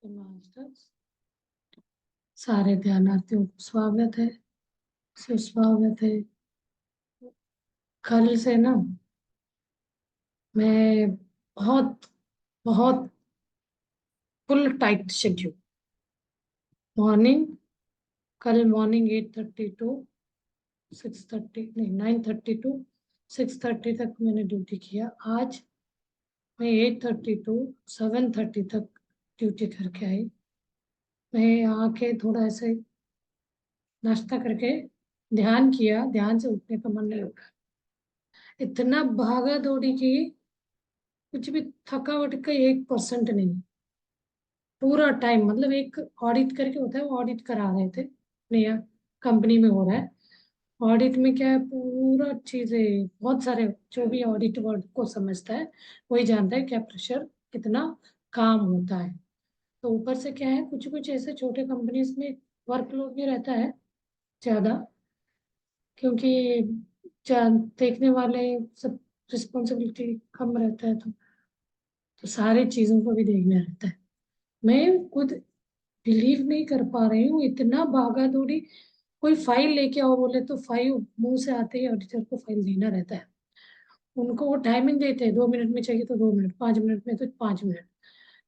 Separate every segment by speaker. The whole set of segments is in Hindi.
Speaker 1: मास्टर्स सारे ध्यानार्थियों को स्वागत है, सुस्वागत है। कल से ना मैं बहुत बहुत फुल टाइट शेड्यूल। मॉर्निंग, कल मॉर्निंग 8:30 टू 6:30, नहीं 9:30 टू 6:30 तक मैंने ड्यूटी किया। आज मैं 8:30 टू 7:30 तक ड्यूटी करके आई। मैं आके थोड़ा ऐसे नाश्ता करके ध्यान किया, ध्यान से उठने का मन नहीं होता। इतना भागा दौड़ी की, कुछ भी थकावट का 1% नहीं। पूरा टाइम मतलब एक ऑडिट करके होता है, वो ऑडिट करा रहे थे, नया कंपनी में हो रहा है। ऑडिट में क्या है, पूरा चीजें बहुत सारे, जो भी ऑडिट वर्ड को समझता है वही जानता है क्या प्रेशर, कितना काम होता है। तो ऊपर से क्या है, कुछ कुछ ऐसे छोटे कंपनीज में वर्कलोड भी रहता है ज्यादा, क्योंकि देखने वाले सब, रिस्पॉन्सिबिलिटी कम रहता है, तो सारी चीजों को भी देखना रहता है। मैं खुद बिलीव नहीं कर पा रही हूँ, इतना भागा दौड़ी। कोई फाइल लेके आओ बोले तो फाइल मुंह से आते ही ऑडिटर को फाइल देना रहता है। उनको वो टाइमिंग देते हैं, 2 मिनट में चाहिए तो 2 मिनट, 5 मिनट में तो 5 मिनट।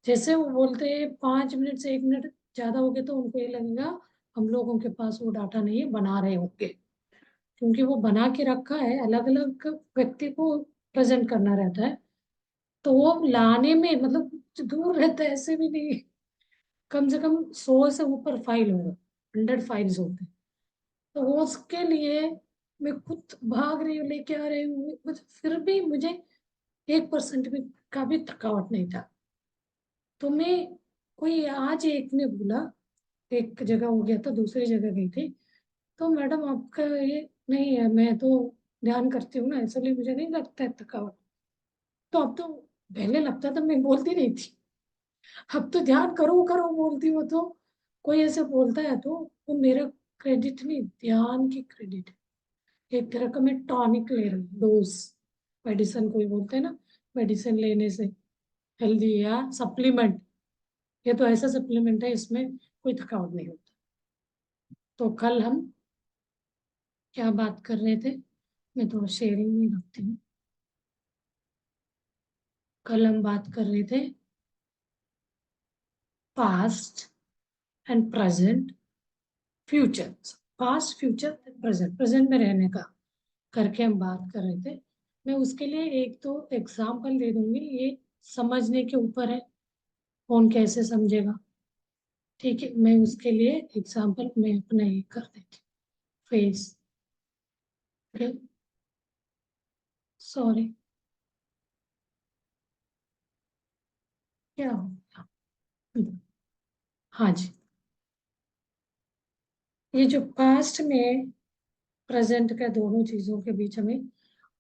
Speaker 1: जैसे वो बोलते हैं 5 मिनट से 1 मिनट ज्यादा हो गए तो उनको ये लगेगा हम लोगों के पास वो डाटा नहीं है, बना रहे होंगे। क्योंकि वो बना के रखा है, अलग अलग व्यक्ति को प्रेजेंट करना रहता है। तो वो लाने में मतलब कुछ दूर रहता है, ऐसे भी नहीं। कम से कम 100 से ऊपर फाइल होगा, 100 फाइल्स होते हैं। तो वो उसके लिए मैं खुद भाग रही हूँ, लेके आ रही हूँ, फिर भी मुझे 1% भी का भी थकावट नहीं था। तो मैं, कोई आज एक ने बोला, एक जगह हो गया था, दूसरी जगह गई थी, तो मैडम आपका ये नहीं है, मैं तो ध्यान करती हूँ ना, इसलिए मुझे नहीं लगता है थकावट। तो अब तो, पहले लगता था, मैं बोलती नहीं थी। अब तो ध्यान करो करो बोलती हो, तो कोई ऐसे बोलता है तो वो मेरा क्रेडिट नहीं, ध्यान की क्रेडिट है। एक तरह का मैं टॉनिक ले रही हूँ, डोज। मेडिसिन कोई बोलते हैं ना, मेडिसिन लेने से हेल्दी, या सप्लीमेंट, ये तो ऐसा सप्लीमेंट है, इसमें कोई थकावट नहीं होता। तो कल हम क्या बात कर रहे थे, मैं थोड़ा शेयरिंग में रखती हूँ। कल हम बात कर रहे थे past and present, future. Past, future, present, present में रहने का करके हम बात कर रहे थे। मैं उसके लिए एक तो एग्जाम्पल दे दूंगी, ये समझने के ऊपर है, कौन कैसे समझेगा। ठीक है, मैं उसके लिए एग्जाम्पल मैं अपना ये कर देती, फेस। सॉरी, क्या हो गया? हाँ जी, ये जो पास्ट में प्रेजेंट का, दोनों चीजों के बीच हमें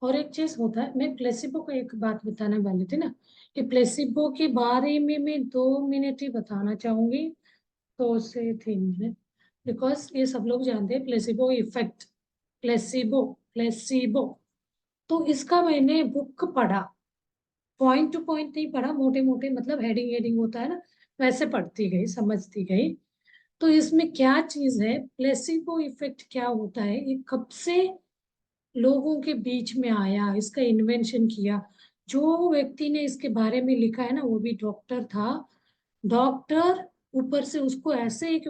Speaker 1: और एक चीज होता है। मैं प्लेसिबो को एक बात बताने वाली थी ना, कि प्लेसिबो के बारे में मैं 2 मिनट ही बताना चाहूंगी, 2 से 3 मिनट। बिकॉज ये सब लोग जानते हैं प्लेसिबो इफेक्ट, प्लेसिबो, प्लेसिबो। तो इसका मैंने बुक पढ़ा, पॉइंट टू पॉइंट नहीं पढ़ा, मोटे मोटे मतलब हेडिंग हेडिंग होता है ना, वैसे पढ़ती गई, समझती गई। तो इसमें क्या चीज है, प्लेसिबो इफेक्ट क्या होता है, ये कब से लोगों के बीच में आया, इसका इन्वेंशन किया। जो व्यक्ति ने इसके बारे में लिखा है ना, वो भी डॉक्टर था। डॉक्टर, ऊपर से उसको ऐसे एक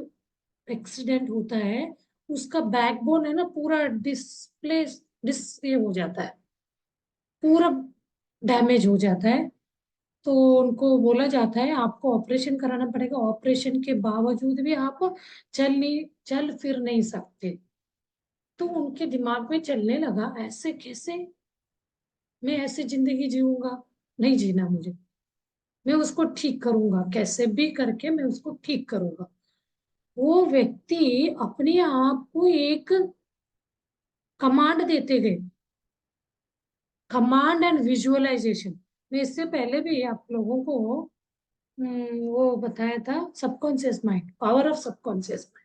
Speaker 1: एक्सीडेंट होता है, उसका बैकबोन है ना पूरा डिस्प्ले, ये हो जाता है, पूरा डैमेज हो जाता है। तो उनको बोला जाता है आपको ऑपरेशन कराना पड़ेगा, ऑपरेशन के बावजूद भी आप चल फिर नहीं सकते। तो उनके दिमाग में चलने लगा, ऐसे कैसे, मैं ऐसे जिंदगी जीऊंगा, नहीं जीना मुझे, मैं उसको ठीक करूंगा, कैसे भी करके मैं उसको ठीक करूंगा। वो व्यक्ति अपने आप को एक कमांड देते गए, कमांड एंड विजुअलाइजेशन। मैं इससे पहले भी आप लोगों को वो बताया था, subconscious mind, power of subconscious mind.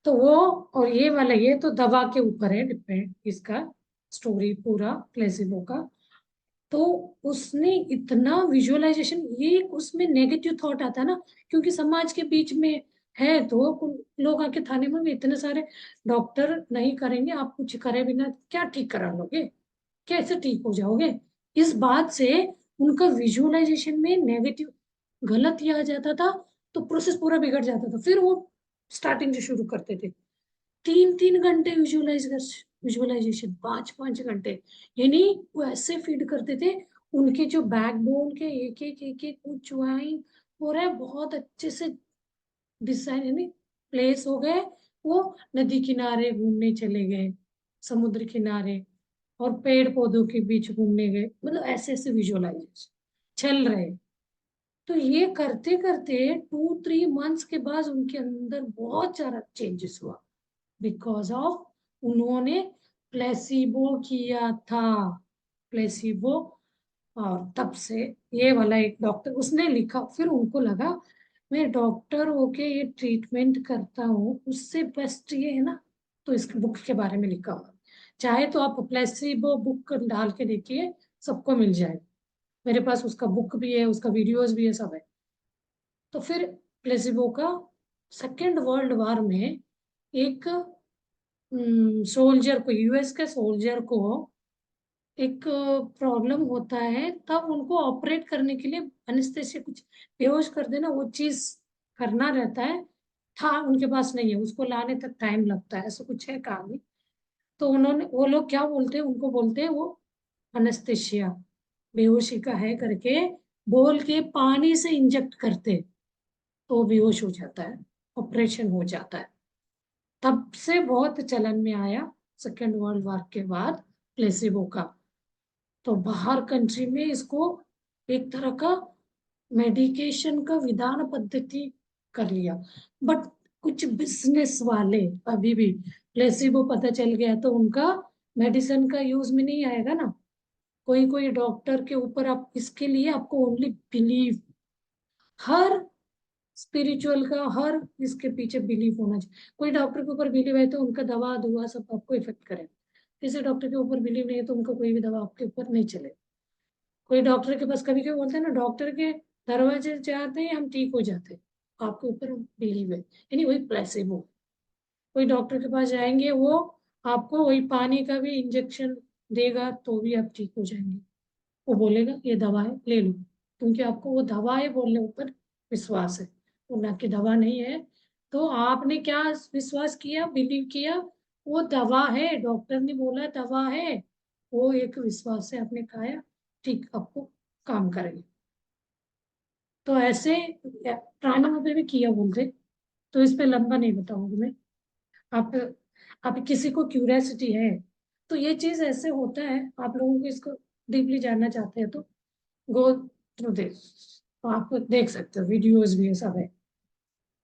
Speaker 1: तो वो, और ये वाला, ये तो दवा के ऊपर है डिपेंड, इसका स्टोरी पूरा प्लेसिबो का। तो उसने इतना विजुअलाइजेशन, ये उसमें नेगेटिव थॉट आता है ना, क्योंकि समाज के बीच में है तो लोग आके थाने में इतने सारे डॉक्टर नहीं करेंगे, आप कुछ करे बिना क्या ठीक करा लोगे, कैसे ठीक हो जाओगे। इस बात से उनका विजुअलाइजेशन में नेगेटिव गलत ही आ जाता था, तो प्रोसेस पूरा बिगड़ जाता था। फिर वो स्टार्टिंग से शुरू करते थे, 3-3 घंटे विजुअलाइजेशन, 5-5 घंटे, यानी वो ऐसे फीड करते थे। उनके जो बैकबोन के एक एक कुछ ज्वाइन हो रहा है, बहुत अच्छे से डिसाइन, यानी प्लेस हो गए। वो नदी किनारे घूमने चले गए, समुद्र किनारे, और पेड़ पौधों के बीच घूमने गए, मतलब ऐसे ऐसे विजुअलाइजेशन चल रहे। तो ये करते करते 2-3 मंथ्स के बाद उनके अंदर बहुत सारा चेंजेस हुआ, बिकॉज ऑफ उन्होंने प्लेसिबो किया था, प्लेसिबो। और तब से ये वाला एक डॉक्टर उसने लिखा, फिर उनको लगा मैं डॉक्टर होके ये ट्रीटमेंट करता हूँ, उससे बेस्ट ये है ना। तो इस बुक के बारे में लिखा हुआ, चाहे तो आप प्लेसिबो बुक डाल के देखिए, सबको मिल जाए। मेरे पास उसका बुक भी है, उसका वीडियोस भी है, सब है। तो फिर प्लेसिबो का सेकेंड वर्ल्ड वॉर में एक सोल्जर को, यूएस के सोल्जर को एक प्रॉब्लम होता है, तब उनको ऑपरेट करने के लिए अनेस्थेसिया, कुछ बेहोश कर देना, वो चीज करना रहता है। था उनके पास नहीं है, उसको लाने तक टाइम लगता है, ऐसा कुछ है कहानी। तो उन्होंने, वो लोग क्या बोलते हैं, उनको बोलते हैं वो अनेस्थेसिया, बेहोशी का है करके बोल के पानी से इंजेक्ट करते, तो बेहोश हो जाता है, ऑपरेशन हो जाता है। तब से बहुत चलन में आया सेकेंड वर्ल्ड वॉर के बाद प्लेसिबो का। तो बाहर कंट्री में इसको एक तरह का मेडिकेशन का विधान पद्धति कर लिया। बट कुछ बिजनेस वाले अभी भी, प्लेसिबो पता चल गया तो उनका मेडिसिन का यूज में नहीं आएगा ना। कोई कोई डॉक्टर के ऊपर, आप इसके लिए आपको ओनली बिलीव, हर स्पिरिचुअल का हर इसके पीछे बिलीव होना चाहिए। कोई डॉक्टर के ऊपर बिलीव है तो उनका दवा दुआ सब आपको इफेक्ट करेगा, किसी डॉक्टर के ऊपर बिलीव नहीं है तो उनका कोई भी दवा आपके ऊपर नहीं चले। कोई डॉक्टर के पास, कभी कभी बोलते हैं ना, डॉक्टर के दरवाजे जाते हैं हम ठीक हो जाते हैं, आपके ऊपर बिलीव है, यानी वही प्लेसिबो। कोई डॉक्टर के पास जाएंगे, वो आपको वही पानी का भी इंजेक्शन देगा तो भी आप ठीक हो जाएंगे। वो बोलेगा ये दवा है ले लो, क्योंकि आपको वो दवा है बोलने ऊपर विश्वास है, वो ना कि दवा नहीं है। तो आपने क्या विश्वास किया, बिलीव किया, वो दवा है, डॉक्टर ने बोला दवा है, वो एक विश्वास से आपने खाया, ठीक आपको काम करेगा। तो ऐसे प्राणायाम पे भी किया बोलते, तो इस पे लंबा नहीं बताऊंगी मैं। आप आप किसी को क्यूरियोसिटी है तो ये चीज ऐसे होता है, आप लोगों को इसको डीपली जानना चाहते हैं तो गो थ्रू दिस, तो आप देख सकते हो, वीडियोस भी है, सब है।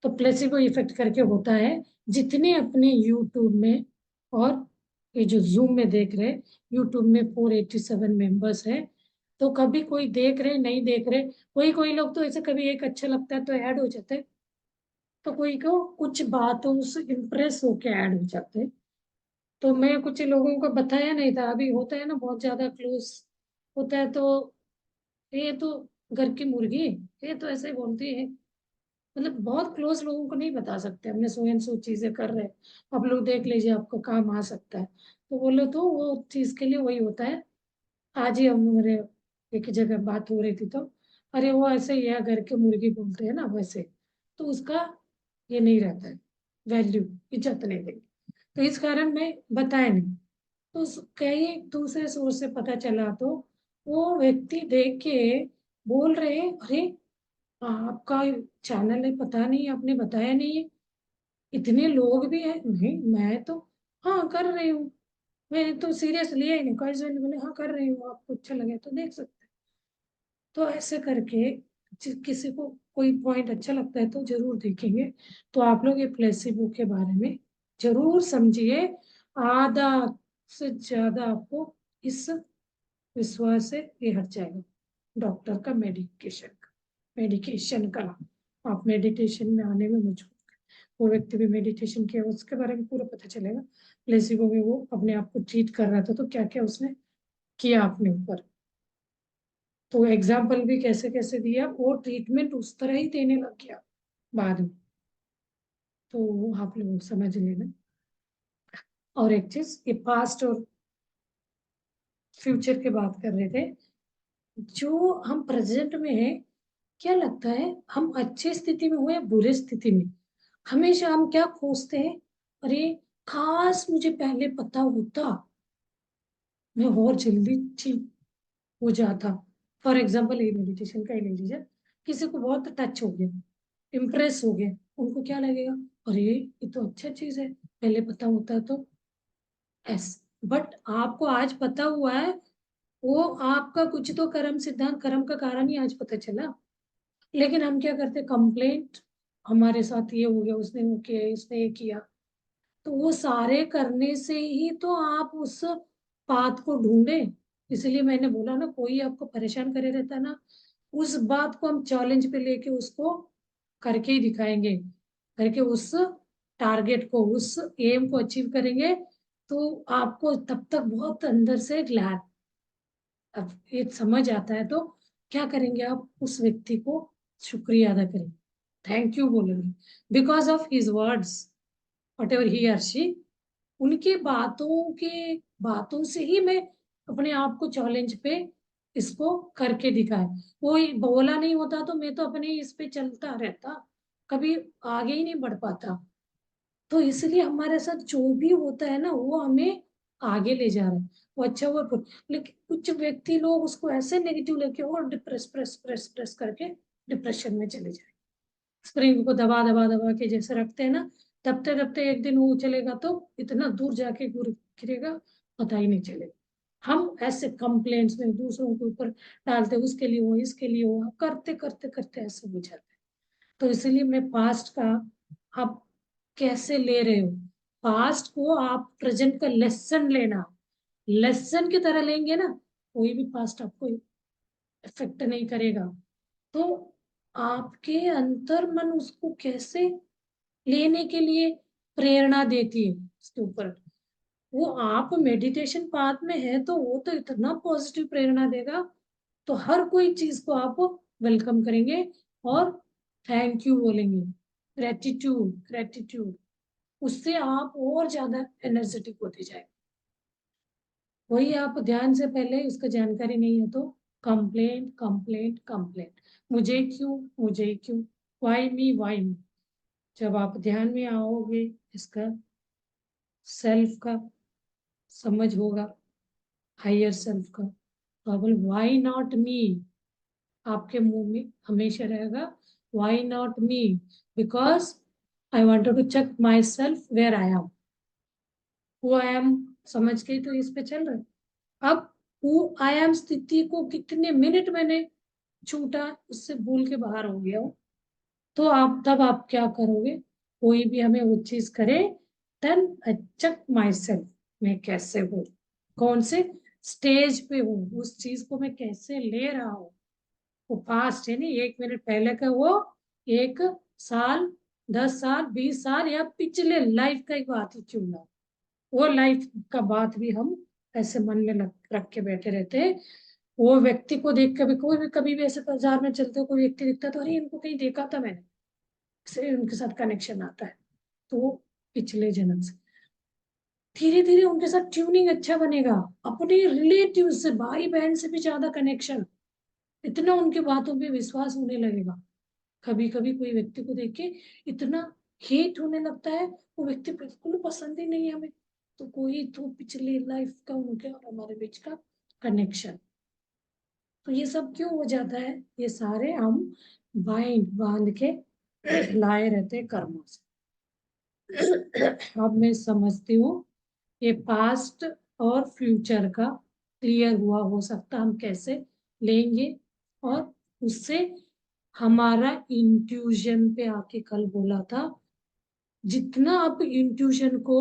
Speaker 1: तो प्लेसिबो इफेक्ट करके होता है। जितने अपने यूट्यूब में और ये जो जूम में देख रहे, यूट्यूब में 487 मेंबर्स है, तो कभी कोई देख रहे नहीं देख रहे, कोई कोई लोग तो ऐसे कभी एक अच्छा लगता है तो ऐड हो जाते हैं, तो कोई को कुछ बातों से इम्प्रेस होके ऐड हो जाते हैं। तो मैं कुछ लोगों को बताया नहीं था, अभी होता है ना बहुत ज्यादा क्लोज होता है तो ये तो घर की मुर्गी, ये तो ऐसे ही बोलती है, मतलब बहुत क्लोज लोगों को नहीं बता सकते हमने सो एंड सो चीजें कर रहे हैं, आप लोग देख लीजिए आपको काम आ सकता है। तो बोलो तो वो चीज के लिए वही होता है। आज ही हम मेरे एक जगह बात हो रही थी तो, अरे वो ऐसे ही है, घर के मुर्गी बोलते हैं ना वैसे, तो उसका ये नहीं रहता है, वैल्यू, इज्जत नहीं देंगे। तो इस कारण मैं बताया नहीं। तो कई दूसरे सोर्स से पता चला तो वो व्यक्ति देख के बोल रहे, अरे आपका चैनल है, पता नहीं आपने बताया नहीं है, इतने लोग भी हैं। नहीं मैं तो हाँ कर रही हूँ, मैं तो सीरियस लिया ही नहीं, कैसे बोले हाँ कर रही हूँ, आपको अच्छा लगे तो देख सकते हैं। तो ऐसे करके किसी को कोई पॉइंट अच्छा लगता है तो जरूर देखेंगे। तो आप लोग ये प्लेसिबो के बारे में जरूर समझिए, आधा से ज्यादा आपको इस विश्वास से ये हट जाएगा, डॉक्टर का मेडिकेशन का। आप मेडिटेशन में आने में मजबूर, वो व्यक्ति भी मेडिटेशन किया, उसके बारे में पूरा पता चलेगा। प्लेसिबो में वो अपने आप को ट्रीट कर रहा था तो क्या क्या उसने किया अपने ऊपर। तो एग्जाम्पल भी कैसे कैसे दिया, वो ट्रीटमेंट उस तरह ही देने लग गया बाद में, तो आप लोग समझ लेना। और एक चीज, ये पास्ट और फ्यूचर की बात कर रहे थे, जो हम प्रेजेंट में है, क्या लगता है हम अच्छी स्थिति में हो या बुरी स्थिति में, हमेशा हम क्या खोजते हैं, अरे काश मुझे पहले पता होता, मैं और जल्दी ठीक हो जाता। फॉर एग्जाम्पल ये मेडिटेशन का ही ले लीजिए, किसी को बहुत टच हो गया, इम्प्रेस हो गया, उनको क्या लगेगा, अरे ये तो अच्छा चीज है, पहले पता होता तो। एस बट आपको आज पता हुआ है, वो आपका कुछ तो कर्म सिद्धांत, कर्म का कारण ही आज पता चला। लेकिन हम क्या करते, कंप्लेंट, हमारे साथ ये हो गया, उसने वो किया, इसने ये किया। तो वो सारे करने से ही तो आप उस बात को ढूंढे। इसलिए मैंने बोला ना, कोई आपको परेशान करे रहता है ना, उस बात को हम चैलेंज पे लेके उसको करके ही दिखाएंगे, करके उस टारगेट को, उस एम को अचीव करेंगे। तो आपको तब तक बहुत अंदर से ग्लैड, अब ये समझ आता है तो क्या करेंगे आप, उस व्यक्ति को शुक्रिया अदा करेंगे, थैंक यू बोलेंगे, because of his words, whatever he or she, उनकी बातों से ही मैं अपने आप को चैलेंज पे इसको करके दिखाया। कोई बोला नहीं होता तो मैं तो अपने इस पे चलता रहता, कभी आगे ही नहीं बढ़ पाता। तो इसलिए हमारे साथ जो भी होता है ना, वो हमें आगे ले जा रहा है, वो अच्छा हुआ लेकिन कुछ व्यक्ति लोग उसको ऐसे नेगेटिव लेके और डिप्रेस प्रेस प्रेस प्रेस करके डिप्रेशन में चले जाए, स्प्रिंग को दबा दबा दबा के जैसे रखते हैं ना, दबते दबते एक दिन वो चलेगा तो इतना दूर जाके गिरेगा, पता ही नहीं चलेगा। हम ऐसे कंप्लेंट्स में दूसरों के ऊपर डालते, उसके लिए हो, इसके लिए हो, करते करते करते ऐसे हो जाते हैं। तो इसलिए मैं पास्ट का आप कैसे ले रहे हो, पास्ट को आप प्रेजेंट का लेसन लेना, लेसन की तरह लेंगे ना, कोई भी पास्ट आपको इफेक्ट नहीं करेगा। तो आपके अंतर मन उसको कैसे लेने के लिए प्रेरणा देती है उसके ऊपर। वो आप मेडिटेशन पाथ में है तो वो तो इतना पॉजिटिव प्रेरणा देगा, तो हर कोई चीज को आप वेलकम करेंगे और थैंक यू बोलेंगे, ग्रेटिट्यूड ग्रेटिट्यूड, उससे आप और ज्यादा एनर्जेटिक होते जाए। वही आप ध्यान से, पहले इसका जानकारी नहीं है तो कंप्लेंट कंप्लेंट कंप्लेंट, मुझे क्यों, मुझे क्यों, वाई मी वाई मी। जब आप ध्यान में आओगे, इसका सेल्फ का समझ होगा, हायर सेल्फ का, तो आप बोले वाई नॉट मी, आपके मुंह में हमेशा रहेगा why not me, because I wanted to check myself where I am, who I am, समझ के तो इस पे चल रहे। अब हु आई एम स्थिति को कितने मिनट मैंने छूटा, उससे भूल के बाहर हो गया हो, तो आप तब आप क्या करोगे, कोई भी हमें वो चीज करे, then I check myself, मैं कैसे हूँ, कौन से स्टेज पे हूँ, उस चीज को मैं कैसे ले रहा हूँ। वो पास्ट है नहीं, 1 मिनट पहले का वो, 1 साल, 10 साल, 20 साल, या पिछले लाइफ का एक बात ही क्यों ना, वो लाइफ का बात भी हम ऐसे मन में रख के बैठे रहते हैं। वो व्यक्ति को देख के भी, कोई भी कभी भी ऐसे बाजार में चलते हो, कोई व्यक्ति दिखता है तो अरे इनको कहीं देखा था मैंने, इसलिए उनके साथ कनेक्शन आता है। तो वो पिछले जन्म से, धीरे धीरे उनके साथ ट्यूनिंग अच्छा बनेगा, अपने रिलेटिव से, भाई बहन से भी ज्यादा कनेक्शन, इतना उनकी बातों पे विश्वास होने लगेगा। कभी कभी कोई व्यक्ति को देख के इतना हेट होने लगता है, वो व्यक्ति बिल्कुल पसंद ही नहीं है हमें, तो कोई तो पिछली लाइफ का उनके और हमारे बीच का कनेक्शन। तो ये सब क्यों हो जाता है, ये सारे हम बांध के लाए रहते हैं कर्मों से। अब मैं समझती हूँ ये पास्ट और फ्यूचर का क्लियर हुआ, हो सकता हम कैसे लेंगे, और उससे हमारा इंट्यूशन पे आके कल बोला था, जितना आप इंट्यूशन को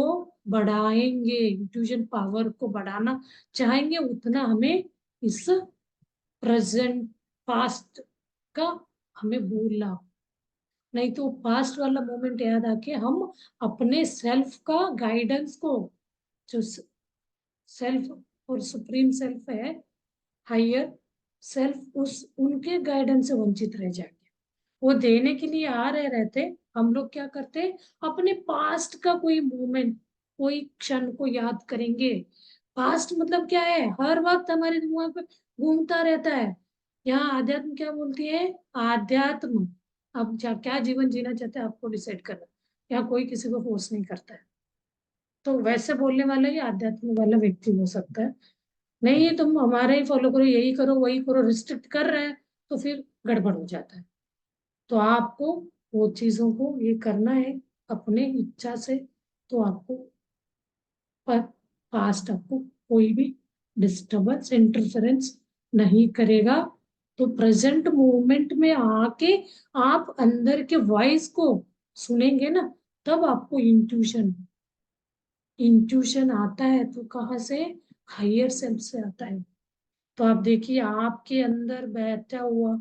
Speaker 1: बढ़ाएंगे, इंट्यूशन पावर को बढ़ाना चाहेंगे, उतना हमें इस प्रेजेंट पास्ट का हमें भूलना, नहीं तो पास्ट वाला मोमेंट याद आके हम अपने सेल्फ का गाइडेंस को, जो सेल्फ और सुप्रीम सेल्फ है, हायर सेल्फ उस उनके गाइडेंस से वंचित रह जाएंगे। वो देने के लिए आ रहे रहते, हम लोग क्या करते, अपने पास्ट का कोई मोमेंट, कोई क्षण को याद करेंगे। पास्ट मतलब क्या है, हर वक्त हमारे दिमाग पे घूमता रहता है। यहाँ आध्यात्म क्या बोलती है, आध्यात्म आप क्या जीवन जीना चाहते हैं आपको डिसाइड करना, यहाँ कोई किसी को फोर्स नहीं करता है। तो वैसे बोलने वाला ही आध्यात्म वाला व्यक्ति हो सकता है। नहीं ये तुम हमारे ही फॉलो करो, यही करो वही करो, रिस्ट्रिक्ट कर रहे हैं, तो फिर गड़बड़ हो जाता है। तो आपको वो चीजों को ये करना है अपने इच्छा से। तो आपको पर पास्ट आपको कोई भी डिस्टरबेंस इंटरफेरेंस नहीं करेगा। तो प्रेजेंट मोमेंट में आके आप अंदर के वॉइस को सुनेंगे ना, तब आपको इंट्यूशन इंट्यूशन आता है। तो कहाँ से, हायर सेल्फ से आता है। तो आप देखिए आपके अंदर बैठा हुआ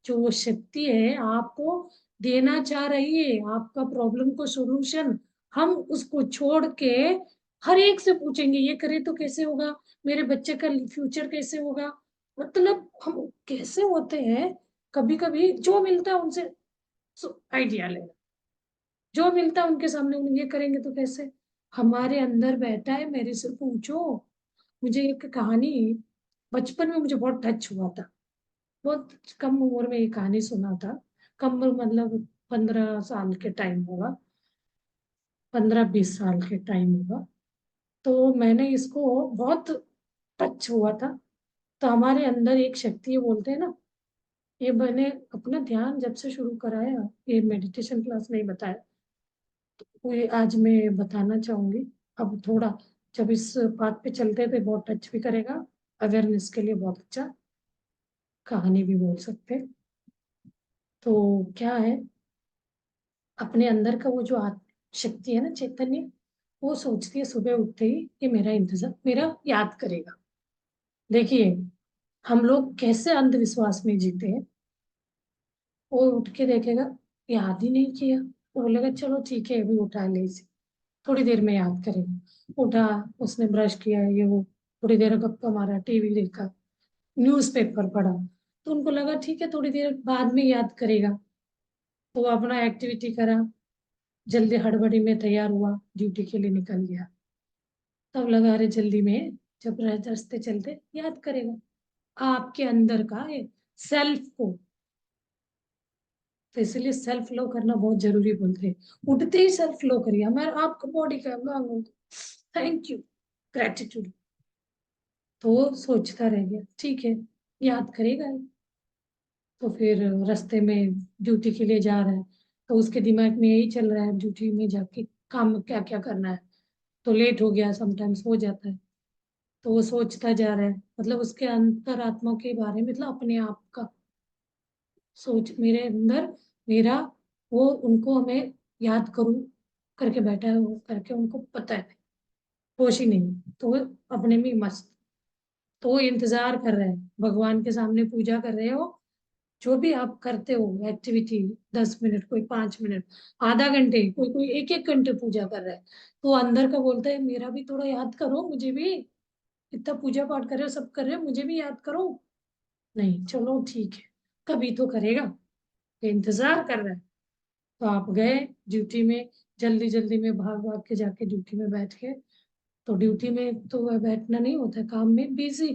Speaker 1: जो वो शक्ति है आपको देना चाह रही है आपका प्रॉब्लम को सॉल्यूशन। हम उसको छोड़ के हर एक से पूछेंगे ये करे तो कैसे होगा, मेरे बच्चे का फ्यूचर कैसे होगा। मतलब हम कैसे होते हैं, कभी कभी जो मिलता है उनसे आइडिया लेना, जो मिलता है उनके सामने उन्हें ये करेंगे तो कैसे। हमारे अंदर बैठा है, मेरे से पूछो। मुझे एक कहानी बचपन में मुझे बहुत टच हुआ था। बहुत कम उम्र में ये कहानी सुना था। कम उम्र मतलब 15 साल के टाइम होगा, 15-20 साल के टाइम होगा। तो मैंने इसको बहुत टच हुआ था। तो हमारे अंदर एक शक्ति है बोलते हैं ना, ये मैंने अपना ध्यान जब से शुरू कराया, ये मेडिटेशन क्लास नहीं बताया, वो ये आज मैं बताना चाहूंगी। अब थोड़ा जब इस बात पे चलते थे बहुत टच भी करेगा, अवेयरनेस के लिए बहुत अच्छा, कहानी भी बोल सकते हैं। तो क्या है, अपने अंदर का वो जो शक्ति है ना, चैतन्य, वो सोचती है सुबह उठते ही कि मेरा इंतजार, मेरा याद करेगा। देखिए हम लोग कैसे अंधविश्वास में जीते हैं। वो उठ के देखेगा याद ही नहीं किया, वो बोलेगा चलो ठीक है अभी उठा ले इसे, थोड़ी देर में याद करेगा। उठा, उसने ब्रश किया ये वो, थोड़ी देर गप्पा मारा, टीवी देखा, न्यूज़पेपर पढ़ा, तो उनको लगा ठीक है थोड़ी देर बाद में याद करेगा। तो वो अपना एक्टिविटी करा, जल्दी हड़बड़ी में तैयार हुआ, ड्यूटी के लिए निकल गया। तब लगा अरे जल्दी में जब रास्ते चलते याद करेगा। आपके अंदर का सेल्फ को, तो इसलिए सेल्फ लो करना बहुत जरूरी बोलते हैं। उठते ही सेल्फ लो करिए, हमारे आपका बॉडी का मांगो, थैंक यू, ग्रेटिट्यूड। तो वो सोचता रह गया ठीक है, याद करेगा ही। तो फिर रास्ते में ड्यूटी के लिए जा रहा है, तो उसके दिमाग में यही चल रहा है ड्यूटी में जाके काम क्या क्या करना है। तो लेट हो गया, समटाइम्स हो जाता है। तो वो सोचता जा रहा है, मतलब उसके अंतरात्मा के बारे में, मतलब अपने आप का सोच, मेरे अंदर मेरा वो उनको हमें याद करूं करके बैठा है, वो करके उनको पता है, होश ही नहीं। तो वो अपने में ही मस्त। तो वो इंतजार कर रहे हैं, भगवान के सामने पूजा कर रहे हो, जो भी आप करते हो एक्टिविटी, 10 मिनट, कोई 5 मिनट, आधा घंटे, कोई कोई 1-1 घंटे पूजा कर रहा है। तो अंदर का बोलता है मेरा भी थोड़ा याद करो, मुझे भी, इतना पूजा पाठ कर रहे हो, सब कर रहे हो, मुझे भी याद करो। नहीं चलो ठीक है, कभी तो करेगा, ये इंतजार कर रहा है। तो आप गए ड्यूटी में, जल्दी जल्दी में भाग भाग के जाके ड्यूटी में बैठ गए। तो ड्यूटी में तो वह बैठना नहीं होता, काम में बिजी।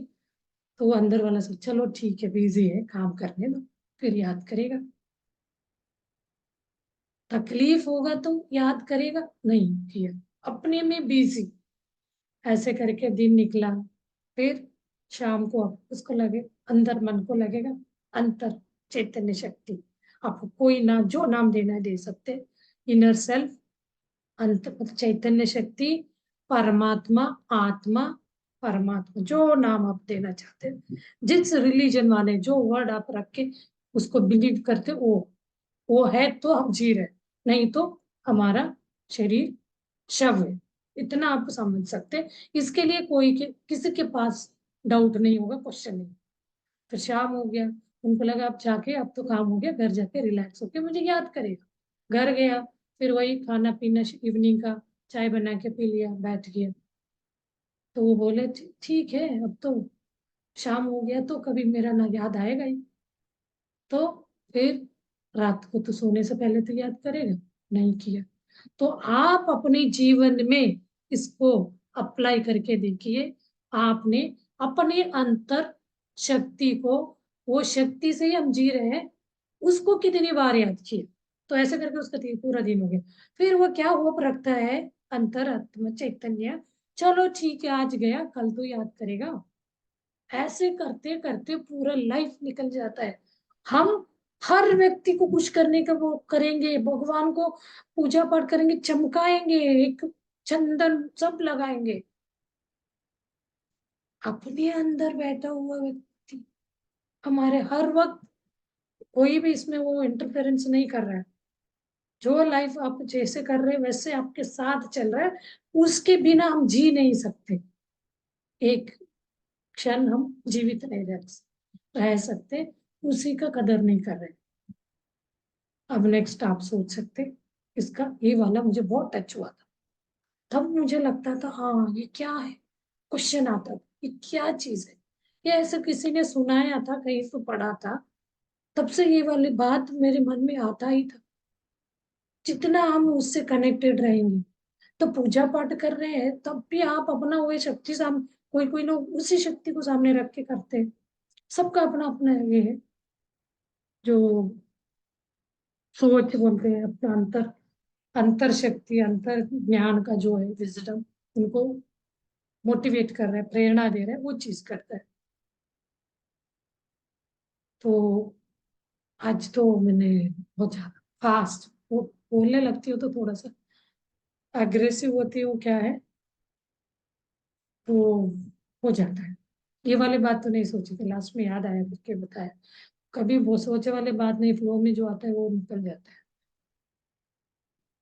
Speaker 1: तो वो अंदर वाला सोच चलो ठीक है बिजी है, काम करने दो, फिर याद करेगा। तकलीफ होगा तो याद करेगा नहीं, किया अपने में बिजी। ऐसे करके दिन निकला। फिर शाम को आप उसको लगे, अंदर मन को लगेगा अंतर चैतन्य शक्ति, आपको कोई नाम, जो नाम देना है दे सकते, इनर सेल्फ, अंत मतलब चैतन्य शक्ति, परमात्मा, आत्मा, परमात्मा, जो नाम आप देना चाहते हैं, जिस रिलीजन वाले जो वर्ड आप रख के उसको बिलीव करते, वो है तो हम जी रहे, नहीं तो हमारा शरीर शव है। इतना आप समझ सकते हैं। इसके लिए कोई किसी के पास डाउट नहीं होगा, क्वेश्चन नहीं। फिर शाम हो गया, उनको लगा अब जाके अब तो काम हो गया, घर जाके रिलैक्स होके मुझे याद करेगा। घर गया, फिर वही खाना पीना इवनिंग का, चाय बना के पी लिया, बैठ गया। तो वो बोले ठीक है अब तो शाम हो गया तो कभी मेरा ना याद आएगा ही, तो फिर रात को तो सोने से पहले तो याद करेगा, नहीं किया। तो आप अपने जीवन में इसको अप्लाई करके देखिए, आपने अपने अंतर शक्ति को, वो शक्ति से ही हम जी रहे हैं, उसको कितनी बार याद किया। तो ऐसे करके उसका पूरा दिन हो गया। फिर वो क्या होप रखता है, अंतर आत्मा चैतन्य, चलो ठीक है आज गया कल तो याद करेगा। ऐसे करते करते पूरा लाइफ निकल जाता है। हम हर व्यक्ति को खुश करने का वो करेंगे, भगवान को पूजा पाठ करेंगे, चमकाएंगे, एक चंदन सब लगाएंगे, अपने अंदर बैठा हुआ व्यक्ति हमारे हर वक्त, कोई भी इसमें वो इंटरफेरेंस नहीं कर रहा है। जो लाइफ आप जैसे कर रहे हैं वैसे आपके साथ चल रहा है, उसके बिना हम जी नहीं सकते। एक क्षण हम जीवित नहीं रह सकते, उसी का कदर नहीं कर रहे। अब नेक्स्ट आप सोच सकते, इसका ये वाला मुझे बहुत टच हुआ था। तब मुझे लगता था हाँ ये क्या है, क्वेश्चन आता था ये क्या चीज है, ये ऐसे किसी ने सुनाया था कहीं तो पढ़ा था। तब से ये वाली बात मेरे मन में आता ही था। जितना हम उससे कनेक्टेड रहेंगे, तो पूजा पाठ कर रहे हैं तब भी आप अपना वो शक्ति साम, कोई कोई लोग उसी शक्ति को सामने रख के करते हैं। सबका अपना अपना ये है, जो सोच बोलते हैं अपना अंतर, अंतर शक्ति, अंतर ज्ञान का जो है विजडम, उनको मोटिवेट कर रहा है, प्रेरणा दे रहा है, वो चीज करता है। तो आज तो मैंने बहुत ज्यादा फास्ट वो बोलने लगती हूँ तो थोड़ा सा अग्रेसिव होती हूँ, क्या है तो हो जाता है। ये वाली बात तो नहीं सोची थी, लास्ट में याद आया करके बताया। कभी वो सोचे वाली बात नहीं, फ्लो में जो आता है वो निकल जाता है।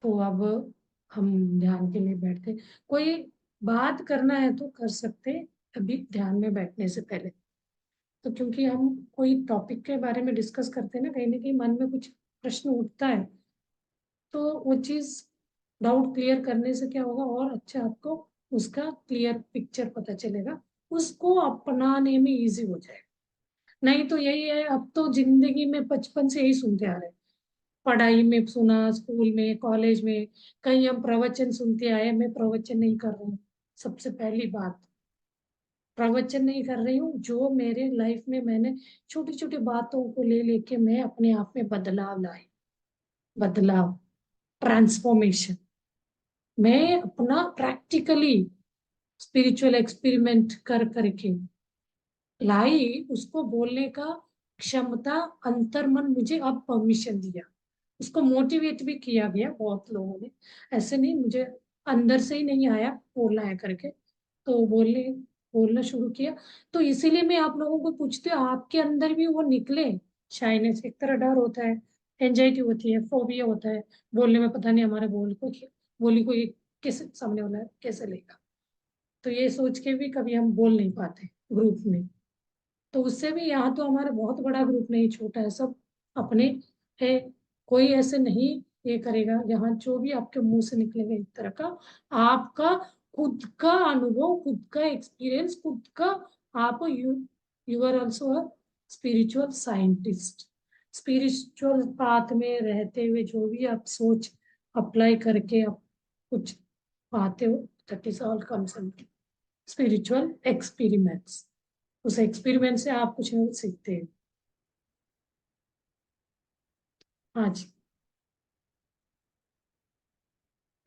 Speaker 1: तो अब हम ध्यान के लिए बैठते, कोई बात करना है तो कर सकते हैं अभी ध्यान में बैठने से पहले। तो क्योंकि हम कोई टॉपिक के बारे में डिस्कस करते हैं ना कहीं मन में कुछ प्रश्न उठता है, तो वो चीज डाउट क्लियर करने से क्या होगा और अच्छा आपको उसका क्लियर पिक्चर पता चलेगा, उसको अपनाने में इजी हो जाएगा। नहीं तो यही है, अब तो जिंदगी में बचपन से यही सुनते आ रहे हैं, पढ़ाई में सुना, स्कूल में, कॉलेज में, कहीं हम प्रवचन सुनते आए। मैं प्रवचन नहीं कर रही हूँ, सबसे पहली बात, प्रवचन नहीं कर रही हूँ। जो मेरे लाइफ में मैंने छोटी छोटी बातों को ले लेके मैं अपने आप में बदलाव लाई, बदलाव, ट्रांसफॉर्मेशन, मैं अपना प्रैक्टिकली स्पिरिचुअल एक्सपेरिमेंट कर करके लाई, उसको बोलने का क्षमता, अंतर्मन मुझे अब परमिशन दिया, उसको मोटिवेट भी किया गया बहुत लोगों ने। ऐसे नहीं, मुझे अंदर से ही नहीं आया बोलना है करके, तो बोलना शुरू किया। तो इसीलिए मैं आप लोगों को पूछती हूँ, आपके अंदर भी वो निकले। शाइनेस एक तरह डर होता है, एंजाइटी होती है, फोबिया होता है, बोलने में पता नहीं हमारे बोली को ये कैसे सामने वाला है कैसे लेगा, तो ये सोच के भी कभी हम बोल नहीं पाते ग्रुप में। तो उससे भी, यहाँ तो हमारा बहुत बड़ा ग्रुप नहीं, छोटा है, सब अपने है, कोई ऐसे नहीं ये करेगा। यहाँ जो भी आपके मुंह से निकलेगा एक तरह का आपका खुद का अनुभव, खुद का एक्सपीरियंस, खुद का, आप you are also a spiritual scientist. Spiritual path में रहते हुए जो भी आप सोच अप्लाई करके आप कुछ पाते हो, that is all comes spiritual experiments. उस एक्सपेरिमेंट से आप कुछ नहीं सीखते हैं। हाँ जी,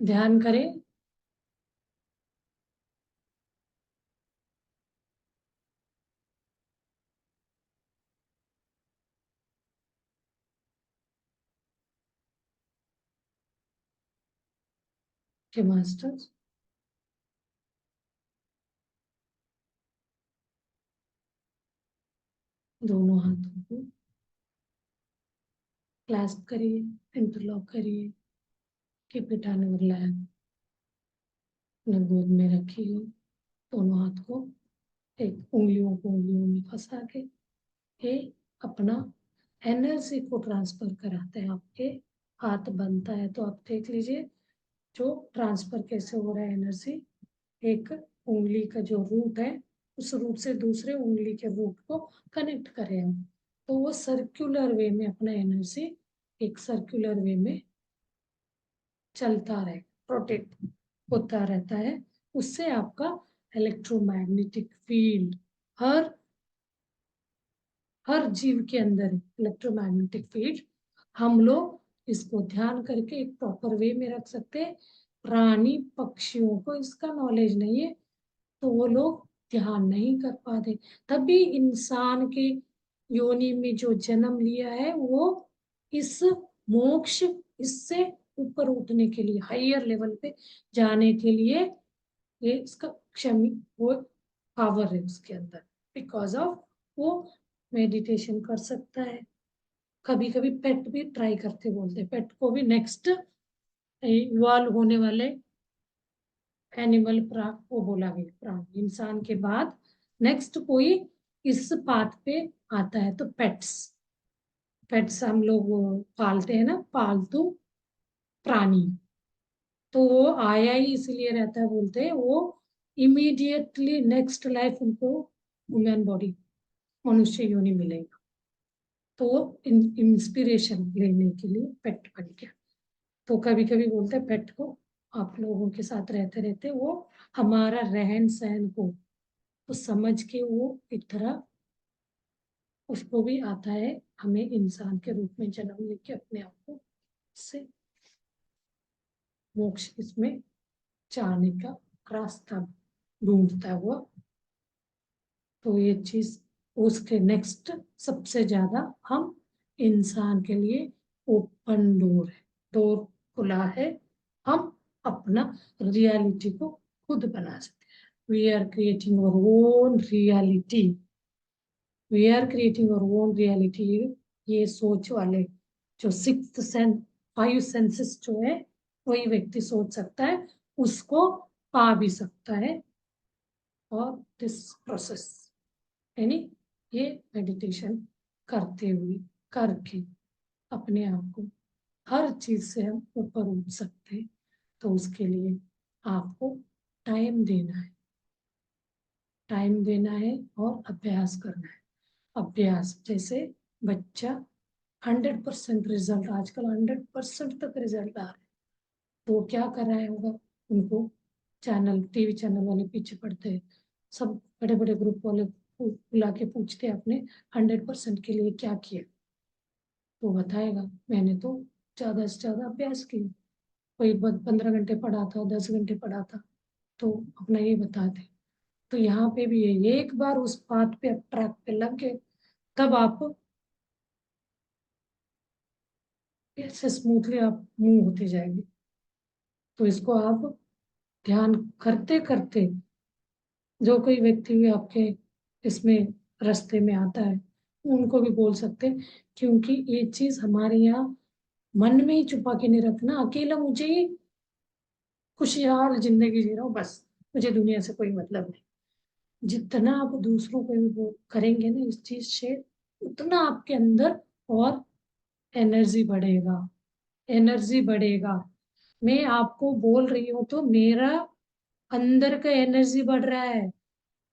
Speaker 1: ध्यान करें। के मास्टर्स, दोनों हाथों को क्लैस्प करिए, इंटरलॉक करिए, keep it on your lap, अपने गोद में रखिए दोनों हाथ को, एक उंगलियों को उंगलियों में फंसा के, ये अपना एनर्जी को ट्रांसफर कराते हैं। आपके हाथ बनता है तो आप देख लीजिए जो ट्रांसफर कैसे हो रहा है एनर्जी। एक उंगली का जो रूट है उस रूट से दूसरे उंगली के रूट को कनेक्ट करें हम, तो वो सर्कुलर वे में अपना एनर्जी एक सर्कुलर वे में चलता रहे, रोटेट होता रहता है। उससे आपका इलेक्ट्रोमैग्नेटिक फील्ड हर हर जीव के अंदर इलेक्ट्रोमैग्नेटिक फील्ड, हम लोग इसको ध्यान करके एक प्रॉपर वे में रख सकते हैं। प्राणी पक्षियों को इसका नॉलेज नहीं है, तो वो लोग ध्यान नहीं कर पाते। तभी इंसान के योनि में जो जन्म लिया है वो इस मोक्ष, इससे ऊपर उठने के लिए, हायर लेवल पे जाने के लिए, ये इसका क्षमी वो पावर है उसके अंदर, बिकॉज ऑफ वो मेडिटेशन कर सकता है। कभी कभी पेट भी ट्राई करते बोलते, पेट को भी नेक्स्ट इवॉल्व होने वाले एनिमल वो बोला गया प्राणी, इंसान के बाद नेक्स्ट कोई इस पाथ पे आता है। तो पेट्स, पेट्स हम लोग पालते हैं ना, पालतू प्राणी, तो वो आया ही इसलिए रहता है बोलते हैं, वो इमीडिएटली नेक्स्ट लाइफ उनको ह्यूमन बॉडी, मनुष्य योनि मिलेगा, तो इंस्पिरेशन लेने के लिए पेट बन गया। तो कभी कभी बोलते हैं पेट को आप लोगों के साथ रहते रहते वो हमारा रहन सहन को तो समझ के वो एक तरह उसको भी आता है हमें इंसान के रूप में जन्म लेके अपने आप को से मोक्ष इसमें चाहने का रास्ता ढूंढता हुआ। तो ये चीज उसके नेक्स्ट सबसे ज्यादा हम इंसान के लिए ओपन डोर है, डोर खुला है। हम अपना रियलिटी को खुद बना सकते हैं। We are creating our own reality, we are creating our own reality. ये सोच वाले जो सिक्स्थ सेंस, फाइव सेंसेस जो है, वही व्यक्ति सोच सकता है, उसको पा भी सकता है। और दिस प्रोसेस यानी ये मेडिटेशन करते हुए, करके अपने आप को हर चीज से हम ऊपर उठ सकते हैं। तो उसके लिए आपको टाइम देना है, टाइम देना है और अभ्यास करना है। अभ्यास जैसे बच्चा 100% रिजल्ट, आजकल 100% तक रिजल्ट आ रहा है, तो क्या कर रहा है होगा, उनको चैनल, टीवी चैनल वाले पीछे पड़ते हैं, सब बड़े बड़े ग्रुप वाले बुला के पूछते हैं आपने 100% के लिए क्या किया, तो बताएगा मैंने तो ज्यादा से ज्यादा अभ्यास किया, कोई 15 घंटे पढ़ा था, 10 घंटे पढ़ा था, तो अपना ये बताते। तो यहाँ पे भी है, एक बार उस बात पे ट्रैक पे लग गए, तब आप ऐसे स्मूथली आप मूव होते जाएंगे। तो इसको आप ध्यान करते करते, जो कोई व्यक्ति भी आपके इसमें रास्ते में आता है उनको भी बोल सकते हैं, क्योंकि ये चीज हमारे यहाँ मन में ही छुपा के नहीं रखना। अकेला मुझे ही खुशहाल जिंदगी जी रहा हूँ बस, मुझे दुनिया से कोई मतलब नहीं। जितना आप दूसरों को भी वो करेंगे ना इस चीज से, उतना आपके अंदर और एनर्जी बढ़ेगा, एनर्जी बढ़ेगा। मैं आपको बोल रही हूँ तो मेरा अंदर का एनर्जी बढ़ रहा है,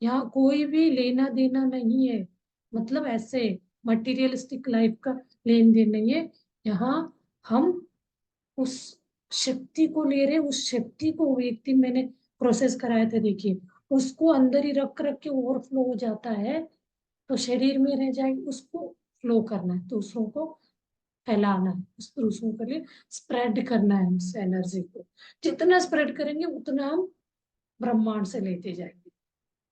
Speaker 1: यहाँ कोई भी लेना देना नहीं है, मतलब ऐसे मटेरियलिस्टिक लाइफ का लेन देन नहीं है। यहाँ हम उस शक्ति को ले रहे, उस शक्ति को एक दिन मैंने प्रोसेस कराया था, देखिए उसको अंदर ही रख रख के ओवरफ्लो हो जाता है, तो शरीर में रह जाएगी, उसको फ्लो करना है, दूसरों को फैलाना है, उस दूसरों के लिए स्प्रेड करना है उस एनर्जी को। जितना स्प्रेड करेंगे उतना हम ब्रह्मांड से लेते जाएंगे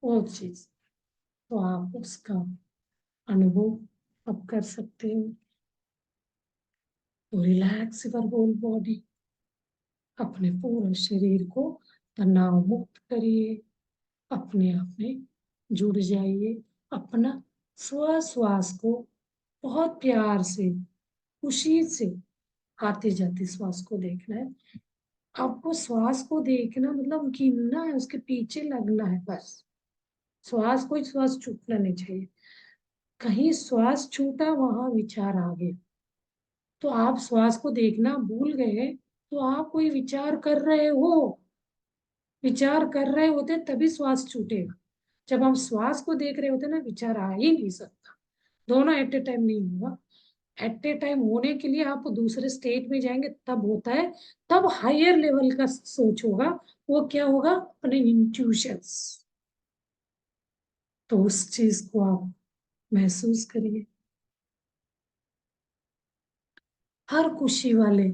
Speaker 1: वो चीज। तो आप उसका अनुभव अब कर सकते हो। तो रिलैक्स योर होल बॉडी, अपने पूरे शरीर को तनाव मुक्त करिए, अपने आप में जुड़ जाइए। अपना श्वास को बहुत प्यार से, खुशी से आते जाते श्वास को देखना है। आपको श्वास को देखना मतलब गिनना है, उसके पीछे लगना है बस। श्वास, कोई श्वास छूटना नहीं चाहिए। कहीं श्वास छूटा वहां विचार आ गया, तो आप श्वास को देखना भूल गए, तो आप कोई विचार कर रहे हो, विचार कर रहे होते तभी श्वास छूटेगा। जब हम श्वास को देख रहे होते ना, विचार आ ही नहीं सकता, दोनों एट ए टाइम नहीं होगा। एट ए टाइम होने के लिए आप दूसरे स्टेट में जाएंगे तब होता है, तब हायर लेवल का सोच होगा। वो क्या होगा? अपने इंट्यूशंस। तो उस चीज को आप महसूस करिए। हर खुशी वाले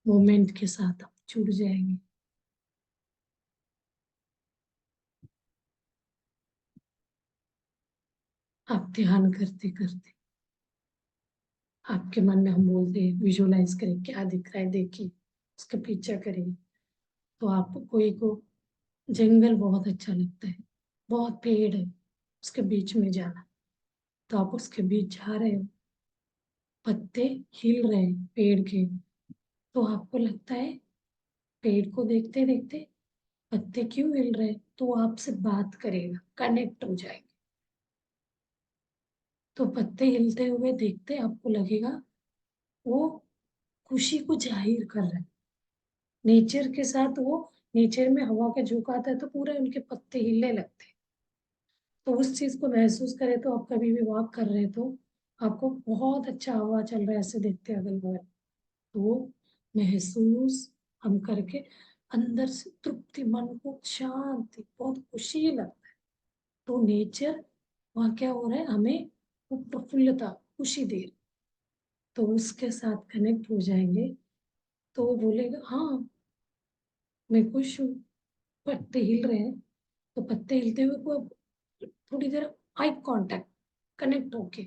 Speaker 1: मोमेंट के साथ आप जुड़ जाएंगे। आप ध्यान करते करते आपके मन में हम बोलते हैं विजुअलाइज करें क्या दिख रहा है, देखिए उसका पीछा करिए। तो आपको कोई को जंगल बहुत अच्छा लगता है, बहुत पेड़ है, उसके बीच में जाना। तो आप उसके बीच जा रहे हो, पत्ते हिल रहे हैं पेड़ के, तो आपको लगता है पेड़ को देखते देखते पत्ते क्यों हिल रहे हैं, तो वो आपसे बात करेगा, कनेक्ट हो जाएगा। तो पत्ते हिलते हुए देखते आपको लगेगा वो खुशी को जाहिर कर रहे हैं नेचर के साथ। वो नेचर में हवा का झोंका आता है तो पूरे उनके पत्ते हिलने लगते हैं। तो उस चीज को महसूस करें। तो आप कभी भी वॉक कर रहे हैं तो आपको बहुत अच्छा हवा चल रहा है, ऐसे देखते अगल बगल, तो महसूस हम करके अंदर से तृप्ति, मन को शांति, बहुत खुशी लगता है। तो नेचर वहाँ क्या हो रहा है, हमें वो प्रफुल्लता, खुशी दे रही। तो उसके साथ कनेक्ट हो जाएंगे तो वो बोलेगा हाँ मैं खुश हूँ, पत्ते हिल रहे हैं। तो पत्ते हिलते हुए को अब थोड़ी देर आई कांटेक्ट, कनेक्ट होके।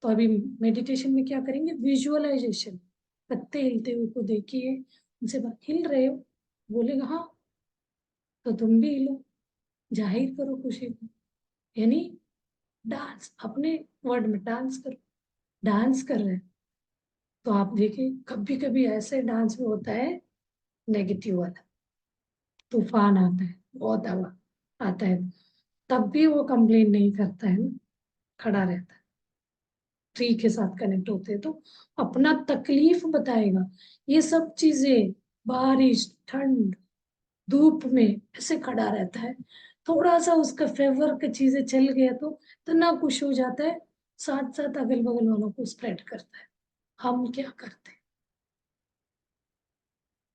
Speaker 1: तो अभी मेडिटेशन में क्या करेंगे, विजुअलाइजेशन। पत्ते हिलते हुए को देखिए, उनसे बात, हिल रहे हो, बोलेगा हाँ तो तुम भी हिलो, जाहिर करो खुशी को। यानी डांस, अपने वर्ड में डांस करो, डांस कर रहे हैं। तो आप देखिए कभी कभी ऐसे डांस में होता है नेगेटिव वाला, तूफान आता है, बहुत हवा आता है, तब भी वो कंप्लेन नहीं करता है ना, खड़ा रहता है। ट्री के साथ कनेक्ट होते हैं तो अपना तकलीफ बताएगा। ये सब चीजें, बारिश, ठंड, धूप में ऐसे खड़ा रहता है। थोड़ा सा उसका फेवर की चीजें चल गया तो इतना खुश हो जाता है, साथ साथ अगल बगल वालों को स्प्रेड करता है। हम क्या करते हैं?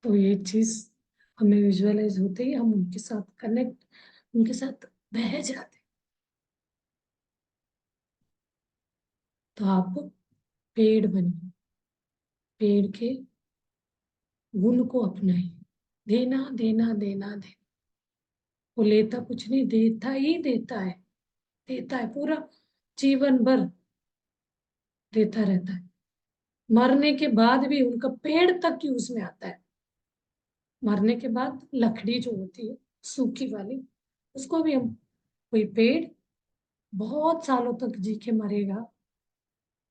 Speaker 1: तो ये चीज हमें विजुअलाइज होते ही हम उनके साथ कनेक्ट, उनके साथ बह जाते हैं। तो आप पेड़ बनिए, पेड़ के गुण को अपनाइए। देना देना देना देना, वो लेता कुछ नहीं, देता ही देता है, देता है पूरा जीवन भर देता रहता है। मरने के बाद भी उनका पेड़ तक यूज में आता है। मरने के बाद लकड़ी जो होती है सूखी वाली, उसको भी हम, कोई पेड़ बहुत सालों तक जी के मरेगा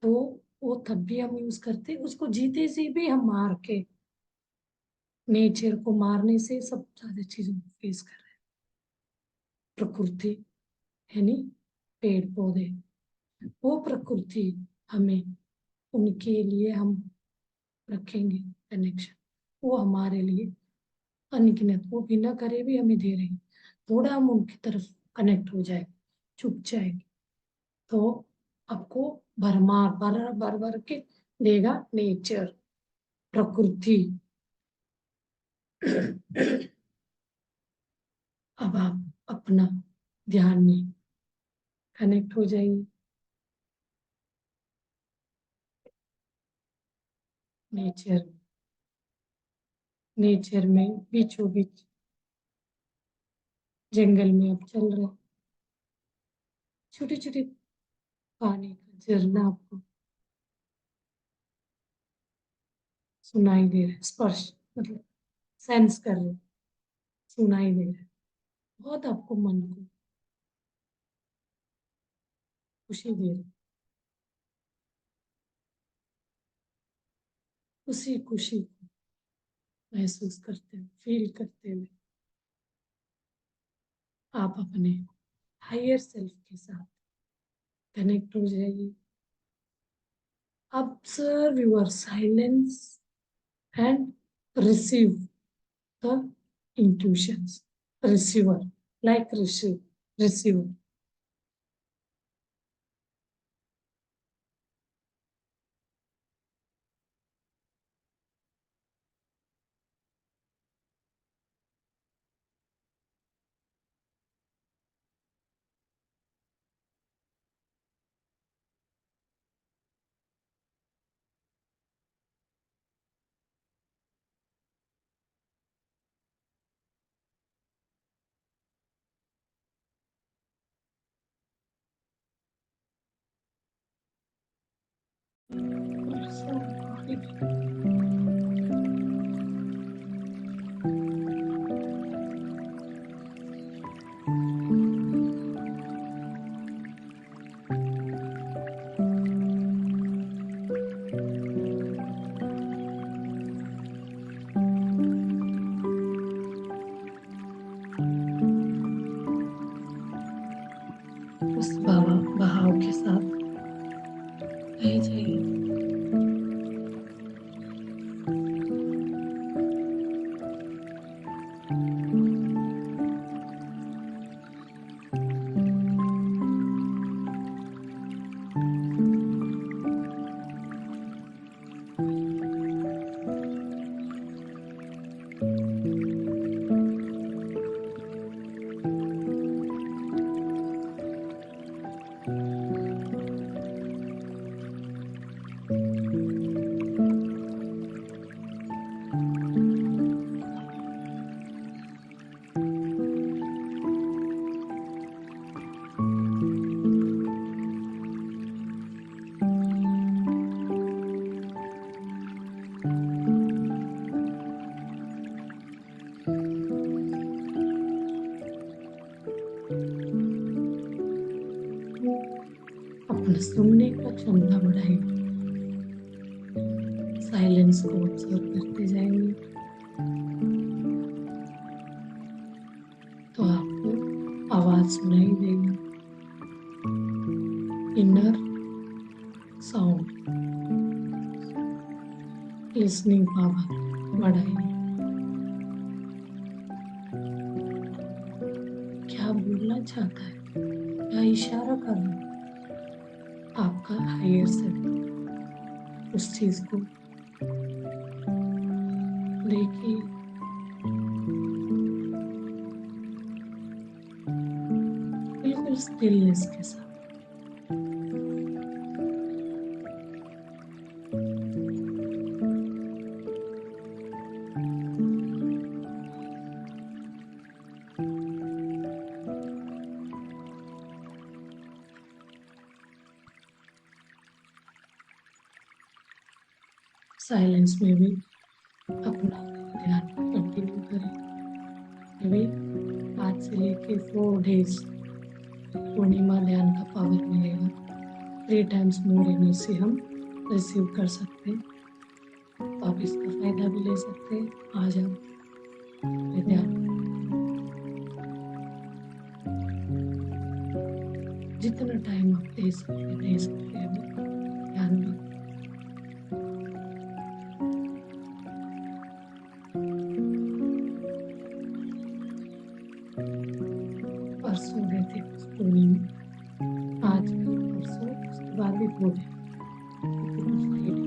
Speaker 1: तो वो तब भी हम यूज करते, उसको जीते से भी हम मार के, नेचर को मारने से सब ज्यादा चीजों को फेस कर रहे हैं। प्रकृति यानी पेड़ पौधे, वो प्रकृति हमें, उनके लिए हम रखेंगे कनेक्शन, वो हमारे लिए अनगिनत, वो बिना करे भी हमें दे रहे हैं। थोड़ा हम उनकी तरफ कनेक्ट हो जाए, छुप जाएंगे तो आपको भरमार भर भर भर के देगा नेचर, प्रकृति। अब आप अपना ध्यान में कनेक्ट हो जाइए नेचर, नेचर में बीचों बीच जंगल में आप चल रहे, छोटे छोटे पानी का झरना आपको सुनाई दे रहा है, स्पर्श मतलब सेंस कर रहे, सुनाई दे रहा है, बहुत आपको मन को खुशी दे रहा है। उसी खुशी को महसूस करते हुए, फील करते हुए आप अपने हायर सेल्फ के साथ कनेक्ट हो जाइए। Observe your silence and receive the intuitions. Receiver, like receive. Receive. उस बहाव के साथ बह जाइए। अपना सुनने का क्षमता बढ़ाइए। साइलेंस को ऑब्जर्व करते जाएंगे तो आपको आवाज सुनाई देगी। इनर साउंड, लिसनिंग पावर बढ़ाइए। क्या बोलना चाहता है, क्या इशारा कर रहा है, आपका हायर सेल्फ उस चीज को देखिए। बिल्कुल स्टिलनेस के साथ। साइलेंस में भी अपना ध्यान कंटिन्यू करें। अभी 5 से लेके 4 डेज पूर्णिमा ध्यान का पावर मिलेगा। 3 टाइम्स मोर एनर्जी हम रिसीव कर सकते हैं, तो आप इसका फायदा भी ले सकते हैं। आज आप ध्यान जितना टाइम आप दे सकते हैं ध्यान में। परसों गए थे पूर्णिमा, आज कल परसों उसके बाद भी पूजा, कुछ